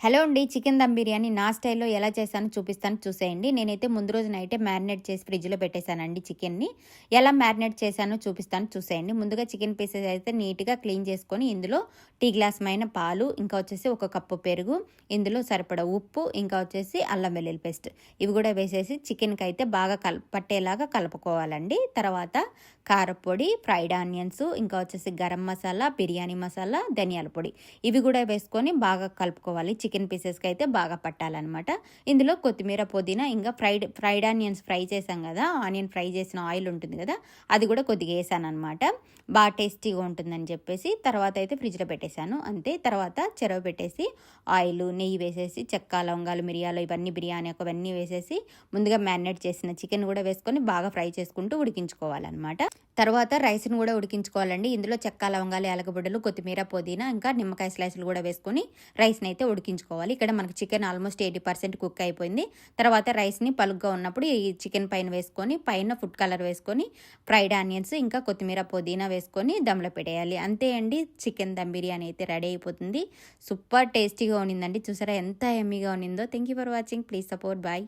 Hello అండి. Chicken dum biryani నా స్టైల్‌లో ఎలా చేశానో చూపిస్తాను చూసేయండి. నేనైతే ముందు రోజు నైటే మ్యారినేట్ చేసి ఫ్రిడ్జ్‌లో పెట్టేశానండి చికెన్‌ని. ఎలా మ్యారినేట్ చేశానో చూపిస్తాను చూసేయండి. ముందుగా చికెన్ పీసెస్ అయితే నీట్‌గా క్లీన్ చేసుకొని ఇందులో టీ గ్లాస్ మైన పాలు, ఇంకా వచ్చేసి ఒక కప్పు పెరుగు, ఇందులో సరిపడా ఉప్పు, ఇంకా వచ్చేసి అల్లం వెల్లుల్లి పేస్ట్ ఇవి కూడా వేసేసి చికెన్‌కి అయితే బాగా పట్టేలాగా కలుపుకోవాలండి. తర్వాత కారపొడి, ఫ్రైడ్ ఆనియన్స్, ఇంకా వచ్చేసి గరం మసాలా, బిర్యానీ మసాలా, ధనియాల పొడి ఇవి కూడా వేసుకొని బాగా కలుపుకోవాలి. చికెన్ పీసెస్కి అయితే బాగా పట్టాలన్నమాట. ఇందులో కొత్తిమీర, పుదీనా, ఇంకా ఫ్రైడ్ ఆనియన్స్ ఫ్రై చేసాం కదా, ఆనియన్ ఫ్రై చేసిన ఆయిల్ ఉంటుంది కదా, అది కూడా కొద్దిగా వేసాను అనమాట. బాగా టేస్టీగా ఉంటుందని చెప్పేసి తర్వాత అయితే ఫ్రిడ్జ్లో పెట్టేశాను అంతే. తర్వాత చెరవ పెట్టేసి ఆయిల్, నెయ్యి వేసేసి చెక్క, లవంగాలు, మిరియాలు ఇవన్నీ బిర్యానీ అవన్నీ వేసేసి ముందుగా మ్యారినేట్ చేసిన చికెన్ కూడా వేసుకొని బాగా ఫ్రై చేసుకుంటూ ఉడికించుకోవాలన్నమాట. తర్వాత రైస్ని కూడా ఉడికించుకోవాలండి. ఇందులో చెక్క, లవంగాలు, యాలకుబుడ్డలు, కొత్తిమీర, పుదీనా, ఇంకా నిమ్మకాయ స్లైసులు కూడా వేసుకొని రైస్ని అయితే ఉడికించుకోవాలి. ఇక్కడ మనకి చికెన్ ఆల్మోస్ట్ 80% కుక్ అయిపోయింది. తర్వాత రైస్ని పలుగ్గా ఉన్నప్పుడు ఈ చికెన్ పైన వేసుకొని పైన ఫుడ్ కలర్ వేసుకొని ఫ్రైడ్ ఆనియన్స్, ఇంకా కొత్తిమీర, పుదీనా వేసుకొని దమ్లో పెట్టేయాలి. అంతే అండి, చికెన్ దమ్ బిర్యానీ అయితే రెడీ అయిపోతుంది. సూపర్ టేస్టీగా ఉన్నిందండి. చూసారా ఎంత యమ్మీగా ఉన్నిందో. Thank you for watching. Please support. Bye.